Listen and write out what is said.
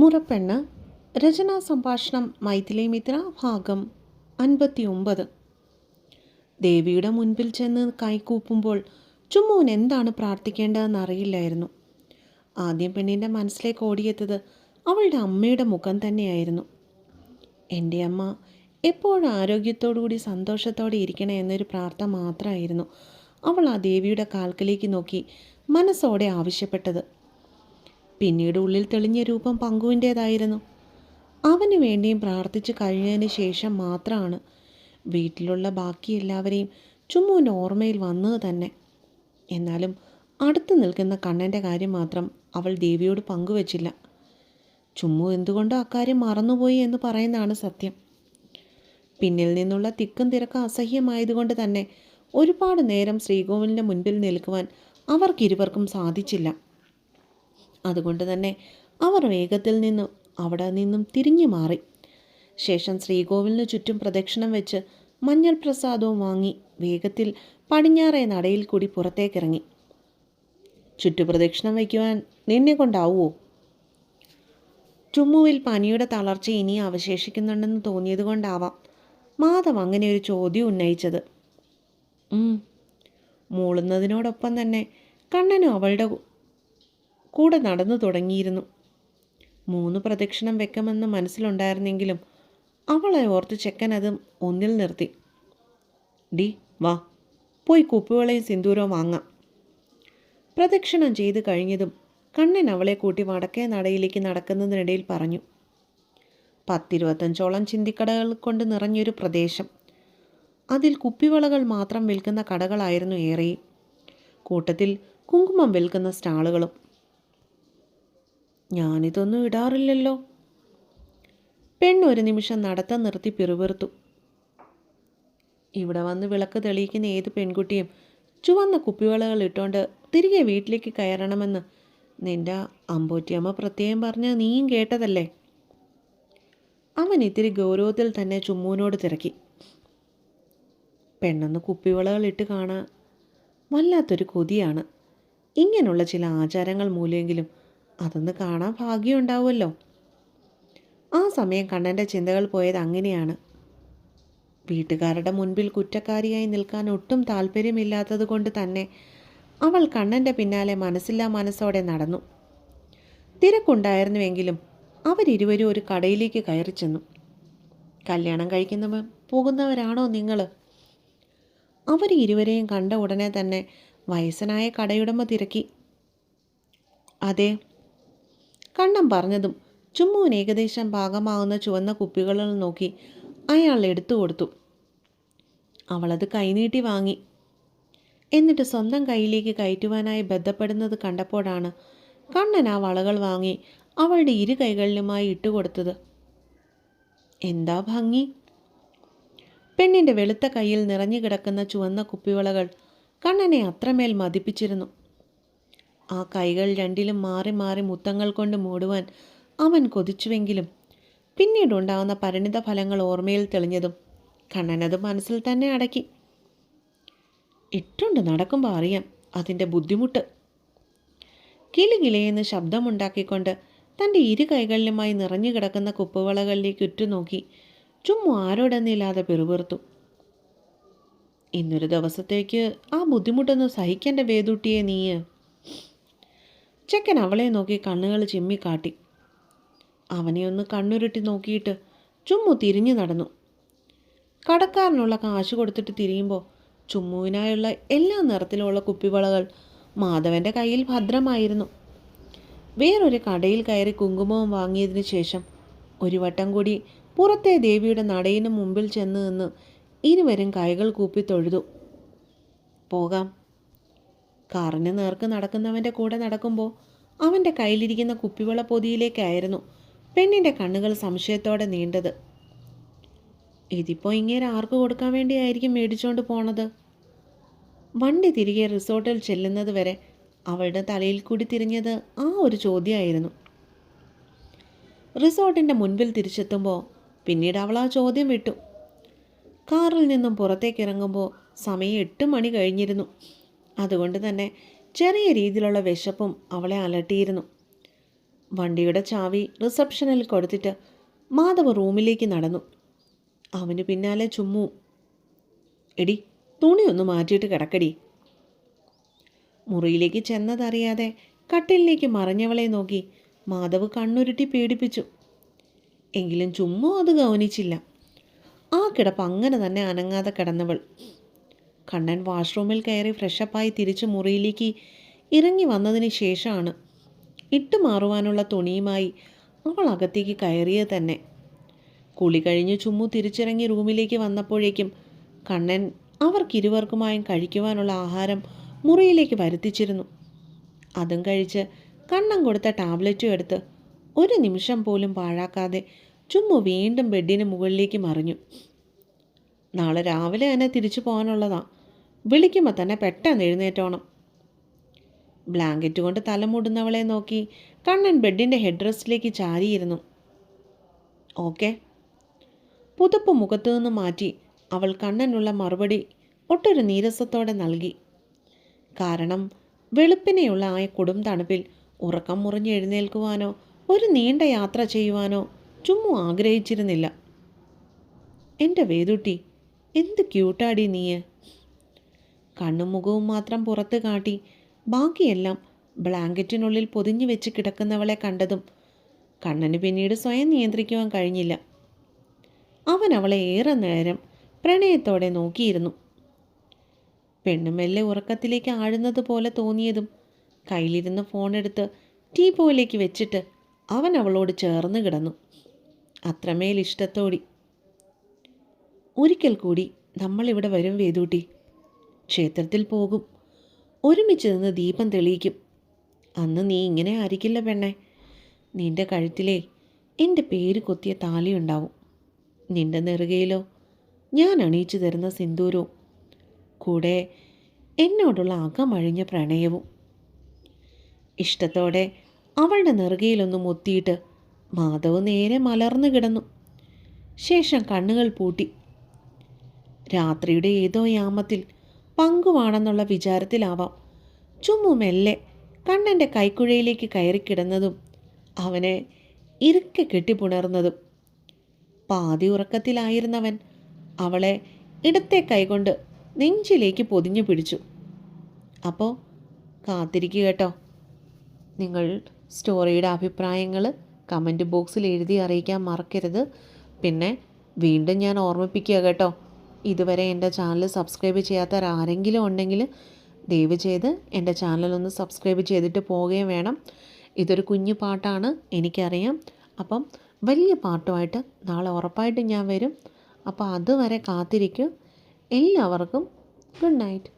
മുറപ്പെണ്ണ്. രചനാ സംഭാഷണം മൈഥിലി മിത്ര. ഭാഗം 59. ദേവിയുടെ മുൻപിൽ ചെന്ന് കൈകൂപ്പുമ്പോൾ ചുമ്മുവിന് എന്താണ് പ്രാർത്ഥിക്കേണ്ടതെന്ന് അറിയില്ലായിരുന്നു. ആദ്യം പെണ്ണിൻ്റെ മനസ്സിലേക്ക് ഓടിയെത്തത് അവളുടെ അമ്മയുടെ മുഖം തന്നെയായിരുന്നു. എൻ്റെ അമ്മ എപ്പോഴും ആരോഗ്യത്തോടുകൂടി സന്തോഷത്തോടെ ഇരിക്കണേ എന്നൊരു പ്രാർത്ഥന മാത്രമായിരുന്നു അവൾ ആ ദേവിയുടെ കാൽക്കലേക്ക് നോക്കി മനസ്സോടെ ആവശ്യപ്പെട്ടത്. പിന്നീട് ഉള്ളിൽ തെളിഞ്ഞ രൂപം പങ്കുവിൻ്റേതായിരുന്നു. അവന് വേണ്ടിയും പ്രാർത്ഥിച്ചു കഴിഞ്ഞതിന് ശേഷം മാത്രമാണ് വീട്ടിലുള്ള ബാക്കി എല്ലാവരെയും ചുമ്മുവിൻ്റെ ഓർമ്മയിൽ വന്നത് തന്നെ. എന്നാലും അടുത്ത് നിൽക്കുന്ന കണ്ണൻ്റെ കാര്യം മാത്രം അവൾ ദേവിയോട് പങ്കുവച്ചില്ല. ചുമ്മു എന്തുകൊണ്ടോ അക്കാര്യം മറന്നുപോയി എന്ന് പറയുന്നതാണ് സത്യം. പിന്നിൽ നിന്നുള്ള തിക്കും തിരക്കും അസഹ്യമായതുകൊണ്ട് തന്നെ ഒരുപാട് നേരം ശ്രീകോവിലിൻ്റെ മുൻപിൽ നിൽക്കുവാൻ അവർക്കിരുവർക്കും സാധിച്ചില്ല. അതുകൊണ്ട് തന്നെ അവർ വേഗത്തിൽ നിന്നും അവിടെ നിന്നും തിരിഞ്ഞു മാറി. ശേഷം ശ്രീകോവിലിന് ചുറ്റും പ്രദക്ഷിണം വെച്ച് മഞ്ഞൾ പ്രസാദവും വാങ്ങി വേഗത്തിൽ പടിഞ്ഞാറേ നടയിൽ കൂടി പുറത്തേക്കിറങ്ങി. ചുറ്റുപ്രദക്ഷിണം വയ്ക്കുവാൻ നിന്നെ കൊണ്ടാവുമോ? ചുമ്മുവിൽ പനിയുടെ തളർച്ച ഇനി അവശേഷിക്കുന്നുണ്ടെന്ന് തോന്നിയത് കൊണ്ടാവാം മാധവ് അങ്ങനെ ഒരു ചോദ്യം ഉന്നയിച്ചത്. മൂളുന്നതിനോടൊപ്പം തന്നെ കണ്ണനും അവളുടെ കൂടെ നടന്നു തുടങ്ങിയിരുന്നു. 3 പ്രദക്ഷിണം വെക്കുമെന്ന് മനസ്സിലുണ്ടായിരുന്നെങ്കിലും അവളെ ഓർത്ത് ചെക്കൻ അത് ഒന്നിൽ നിർത്തി. ഡി വാ, പോയി കുപ്പിവളയും സിന്ദൂരവും വാങ്ങാം. പ്രദക്ഷിണം ചെയ്ത് കഴിഞ്ഞതും കണ്ണൻ അവളെ കൂട്ടി വടക്കേ നടയിലേക്ക് നടക്കുന്നതിനിടയിൽ പറഞ്ഞു. 10-25ഓളം ചിന്തിക്കടകൾ കൊണ്ട് നിറഞ്ഞൊരു പ്രദേശം. അതിൽ കുപ്പിവളകൾ മാത്രം വിൽക്കുന്ന കടകളായിരുന്നു ഏറെയും. കൂട്ടത്തിൽ കുങ്കുമം വിൽക്കുന്ന സ്റ്റാളുകളും. ഞാനിതൊന്നും ഇടാറില്ലല്ലോ. പെണ്ണൊരു നിമിഷം നടത്തം നിർത്തി പിറുപിറുത്തു. ഇവിടെ വന്ന് വിളക്ക് തെളിയിക്കുന്ന ഏത് പെൺകുട്ടിയും ചുവന്ന കുപ്പിവളകൾ ഇട്ടുകൊണ്ട് തിരികെ വീട്ടിലേക്ക് കയറണമെന്ന് നിന്റെ അമ്പോറ്റിയമ്മ പ്രത്യേകം പറഞ്ഞ് നീയും കേട്ടതല്ലേ? അവൻ ഇത്തിരി ഗൗരവത്തിൽ തന്നെ ചുമ്മുവിനോട് തിരക്കി. പെണ്ണൊന്ന് കുപ്പിവളകൾ ഇട്ട് കാണാൻ വല്ലാത്തൊരു കൊതിയാണ്. ഇങ്ങനെയുള്ള ചില ആചാരങ്ങൾ മൂലമെങ്കിലും അതൊന്ന് കാണാൻ ഭാഗ്യമുണ്ടാവുമല്ലോ. ആ സമയം കണ്ണൻ്റെ ചിന്തകൾ പോയത് അങ്ങനെയാണ്. വീട്ടുകാരുടെ മുൻപിൽ കുറ്റക്കാരിയായി നിൽക്കാൻ ഒട്ടും താല്പര്യമില്ലാത്തത് കൊണ്ട് തന്നെ അവൾ കണ്ണൻ്റെ പിന്നാലെ മനസ്സില്ലാ മനസ്സോടെ നടന്നു. തിരക്കുണ്ടായിരുന്നുവെങ്കിലും അവരിരുവരും ഒരു കടയിലേക്ക് കയറി ചെന്നു. കല്യാണം കഴിക്കുന്നവർ പോകുന്നവരാണോ നിങ്ങൾ? അവർ ഇരുവരെയും കണ്ട ഉടനെ തന്നെ വയസ്സനായ കടയുടമ തിരക്കി. അതെ. കണ്ണൻ പറഞ്ഞതും ചുമ്മുവിന് ഏകദേശം പാകമാകുന്ന ചുവന്ന കുപ്പികളിൽ നോക്കി അയാൾ എടുത്തു കൊടുത്തു. അവളത് കൈനീട്ടി വാങ്ങി. എന്നിട്ട് സ്വന്തം കയ്യിലേക്ക് കയറ്റുവാനായി ബന്ധപ്പെടുന്നത് കണ്ടപ്പോഴാണ് കണ്ണൻ ആ വളകൾ വാങ്ങി അവളുടെ ഇരു കൈകളിലുമായി ഇട്ടുകൊടുത്തത്. എന്താ ഭംഗി! പെണ്ണിൻ്റെ വെളുത്ത കയ്യിൽ നിറഞ്ഞു കിടക്കുന്ന ചുവന്ന കുപ്പിവളകൾ കണ്ണനെ അത്രമേൽ മതിപ്പിച്ചിരുന്നു. ആ കൈകൾ രണ്ടിലും മാറി മാറി മുത്തങ്ങൾ കൊണ്ട് മൂടുവാൻ അവൻ കൊതിച്ചുവെങ്കിലും പിന്നീടുണ്ടാകുന്ന പരിണിത ഫലങ്ങൾ ഓർമ്മയിൽ തെളിഞ്ഞതും കണ്ണനത് മനസ്സിൽ തന്നെ അടക്കി. ഇട്ടുകൊണ്ട് നടക്കുമ്പോൾ അറിയാം അതിൻ്റെ ബുദ്ധിമുട്ട്. കിലുകിലയെന്ന് ശബ്ദമുണ്ടാക്കിക്കൊണ്ട് തൻ്റെ ഇരു കൈകളിലുമായി നിറഞ്ഞു കിടക്കുന്ന കുപ്പുവളകളിലേക്ക് ഉറ്റുനോക്കി ചുമ്മാ ആരോടെന്നില്ലാതെ പിറുപിറുത്തു. ഇന്നൊരു ദിവസത്തേക്ക് ആ ബുദ്ധിമുട്ടൊന്ന് സഹിക്കേണ്ട വേദൂട്ടിയെ നീ. ചെക്കൻ അവളെ നോക്കി കണ്ണുകൾ ചിമ്മിക്കാട്ടി. അവനെ ഒന്ന് കണ്ണുരുട്ടി നോക്കിയിട്ട് ചുമ്മു തിരിഞ്ഞു നടന്നു. കടക്കാരനുള്ള കാശ് കൊടുത്തിട്ട് തിരിയുമ്പോൾ ചുമ്മുവിനായുള്ള എല്ലാ നിറത്തിലുള്ള കുപ്പിവളകൾ മാധവൻ്റെ കയ്യിൽ ഭദ്രമായിരുന്നു. വേറൊരു കടയിൽ കയറി കുങ്കുമവും വാങ്ങിയതിന് ശേഷം ഒരു വട്ടം കൂടി പുറത്തെ ദേവിയുടെ നടയിന് മുമ്പിൽ ചെന്ന് നിന്ന് ഇരുവരും കൈകൾ കൂപ്പി തൊഴുതു. പോകാം. കാറിന് നേർക്ക് നടക്കുന്നവൻ്റെ കൂടെ നടക്കുമ്പോൾ അവൻ്റെ കയ്യിലിരിക്കുന്ന കുപ്പിവള പൊതിയിലേക്കായിരുന്നു പെണ്ണിൻ്റെ കണ്ണുകൾ സംശയത്തോടെ നീണ്ടത്. ഇതിപ്പോൾ ഇങ്ങനെ ആർക്ക് കൊടുക്കാൻ വേണ്ടിയായിരിക്കും മേടിച്ചുകൊണ്ട് പോണത്? വണ്ടി തിരികെ റിസോർട്ടിൽ ചെല്ലുന്നത് വരെ അവളുടെ തലയിൽ കൂടി തിരിഞ്ഞത് ആ ഒരു ചോദ്യമായിരുന്നു. റിസോർട്ടിൻ്റെ മുൻപിൽ തിരിച്ചെത്തുമ്പോൾ പിന്നീട് അവൾ ആ ചോദ്യം വിട്ടു. കാറിൽ നിന്നും പുറത്തേക്ക് ഇറങ്ങുമ്പോൾ സമയം 8 മണി കഴിഞ്ഞിരുന്നു. അതുകൊണ്ട് തന്നെ ചെറിയ രീതിയിലുള്ള വിശപ്പും അവളെ അലട്ടിയിരുന്നു. വണ്ടിയുടെ ചാവി റിസപ്ഷനിൽ കൊടുത്തിട്ട് മാധവ് റൂമിലേക്ക് നടന്നു. അവന് പിന്നാലെ ചുമ്മു. എടി, തുണിയൊന്ന് മാറ്റിയിട്ട് കിടക്കടി. മുറിയിലേക്ക് ചെന്നതറിയാതെ കട്ടിലിലേക്ക് മറഞ്ഞവളെ നോക്കി മാധവ് കണ്ണുരുട്ടി പേടിപ്പിച്ചു. എങ്കിലും ചുമ്മു അത് ഗൗനിച്ചില്ല. ആ കിടപ്പ് അങ്ങനെ തന്നെ അനങ്ങാതെ കിടന്നവൾ. കണ്ണൻ വാഷ്റൂമിൽ കയറി ഫ്രഷപ്പായി തിരിച്ച് മുറിയിലേക്ക് ഇറങ്ങി വന്നതിന് ശേഷമാണ് ഇട്ട് മാറുവാനുള്ള തുണിയുമായി അവൾ അകത്തേക്ക് കയറിയത് തന്നെ. കുളി കഴിഞ്ഞ് ചുമ്മു തിരിച്ചിറങ്ങി റൂമിലേക്ക് വന്നപ്പോഴേക്കും കണ്ണൻ അവർക്കിരുവർക്കുമായും കഴിക്കുവാനുള്ള ആഹാരം മുറിയിലേക്ക് വരുത്തിച്ചിരുന്നു. അതും കഴിച്ച് കണ്ണൻ കൊടുത്ത ടാബ്ലറ്റും എടുത്ത് ഒരു നിമിഷം പോലും പാഴാക്കാതെ ചുമ്മു വീണ്ടും ബെഡിന് മുകളിലേക്ക് മറിഞ്ഞു. നാളെ രാവിലെ തന്നെ തിരിച്ചു പോകാനുള്ളതാ. വിളിക്കുമ്പോൾ തന്നെ പെട്ടെന്ന് എഴുന്നേറ്റോണം. ബ്ലാങ്കറ്റ് കൊണ്ട് തലമൂടുന്നവളെ നോക്കി കണ്ണൻ ബെഡിൻ്റെ ഹെഡ് റെസ്റ്റിലേക്ക് ചാരിയിരുന്നു. ഓക്കെ. പുതപ്പ് മുഖത്തു നിന്ന് മാറ്റി അവൾ കണ്ണനുള്ള മറുപടി ഒട്ടൊരു നീരസത്തോടെ നൽകി. കാരണം വെളുപ്പിനെയുള്ള ആ കൊടും തണുപ്പിൽ ഉറക്കം മുറിഞ്ഞ് എഴുന്നേൽക്കുവാനോ ഒരു നീണ്ട യാത്ര ചെയ്യുവാനോ ചുമ്മു ആഗ്രഹിച്ചിരുന്നില്ല. എൻ്റെ വേദുട്ടി, എന്ത് ക്യൂട്ടാടി നീയ്. കണ്ണും മുഖവും മാത്രം പുറത്ത് കാട്ടി ബാക്കിയെല്ലാം ബ്ലാങ്കറ്റിനുള്ളിൽ പൊതിഞ്ഞു വെച്ച് കിടക്കുന്നവളെ കണ്ടതും കണ്ണന് പിന്നീട് സ്വയം നിയന്ത്രിക്കുവാൻ കഴിഞ്ഞില്ല. അവൻ അവളെ ഏറെ നേരം പ്രണയത്തോടെ നോക്കിയിരുന്നു. പെണ്ണുമെല്ലെ ഉറക്കത്തിലേക്ക് ആഴുന്നത് പോലെ തോന്നിയതും കയ്യിലിരുന്ന് ഫോണെടുത്ത് ടീപ്പോയിലേക്ക് വെച്ചിട്ട് അവൻ അവളോട് ചേർന്ന് കിടന്നു. അത്രമേൽ ഇഷ്ടത്തോടി. ഒരിക്കൽ കൂടി നമ്മളിവിടെ വരും വേദൂട്ടി. ക്ഷേത്രത്തിൽ പോകും. ഒരുമിച്ച് നിന്ന് ദീപം തെളിയിക്കും. അന്ന് നീ ഇങ്ങനെ ആയിരിക്കില്ല പെണ്ണെ. നിന്റെ കഴുത്തിലേ എൻ്റെ പേര് കൊത്തിയ താലിയുണ്ടാവും. നിന്റെ നെറുകയിലോ ഞാൻ അണിയിച്ചു തരുന്ന സിന്ദൂരവും, കൂടെ എന്നോടുള്ള അകമഴിഞ്ഞ പ്രണയവും. ഇഷ്ടത്തോടെ അവളുടെ നെറുകയിലൊന്ന് മുത്തിയിട്ട് മാധവ് നേരെ മലർന്നു കിടന്നു. ശേഷം കണ്ണുകൾ പൂട്ടി. രാത്രിയുടെ ഏതോ യാമത്തിൽ പങ്കുവാണെന്നുള്ള വിചാരത്തിലാവാം ചുമ്മു മെല്ലെ കണ്ണൻ്റെ കൈക്കുഴയിലേക്ക് കയറിക്കിടന്നതും അവനെ ഇറുക്കെ കെട്ടിപ്പുണർന്നതും. പാതി ഉറക്കത്തിലായിരുന്നവൻ അവളെ ഇടത്തെ കൈകൊണ്ട് നെഞ്ചിലേക്ക് പൊതിഞ്ഞു പിടിച്ചു. അപ്പോൾ കാത്തിരിക്കുക കേട്ടോ. നിങ്ങൾ സ്റ്റോറിയുടെ അഭിപ്രായങ്ങൾ കമൻറ്റ് ബോക്സിൽ എഴുതി അറിയിക്കാൻ മറക്കരുത്. പിന്നെ വീണ്ടും ഞാൻ ഓർമ്മിപ്പിക്കുക കേട്ടോ, ഇതുവരെ എൻ്റെ ചാനൽ സബ്സ്ക്രൈബ് ചെയ്യാത്തവരാരെങ്കിലും ഉണ്ടെങ്കിൽ ദയവ് ചെയ്ത് എൻ്റെ ചാനലൊന്ന് സബ്സ്ക്രൈബ് ചെയ്തിട്ട് പോവുകയും വേണം. ഇതൊരു കുഞ്ഞു പാട്ടാണ്, എനിക്കറിയാം. അപ്പം വലിയ പാട്ടുമായിട്ട് നാളെ ഉറപ്പായിട്ടും ഞാൻ വരും. അപ്പോൾ അതുവരെ കാത്തിരിക്കും. എല്ലാവർക്കും ഗുഡ് നൈറ്റ്.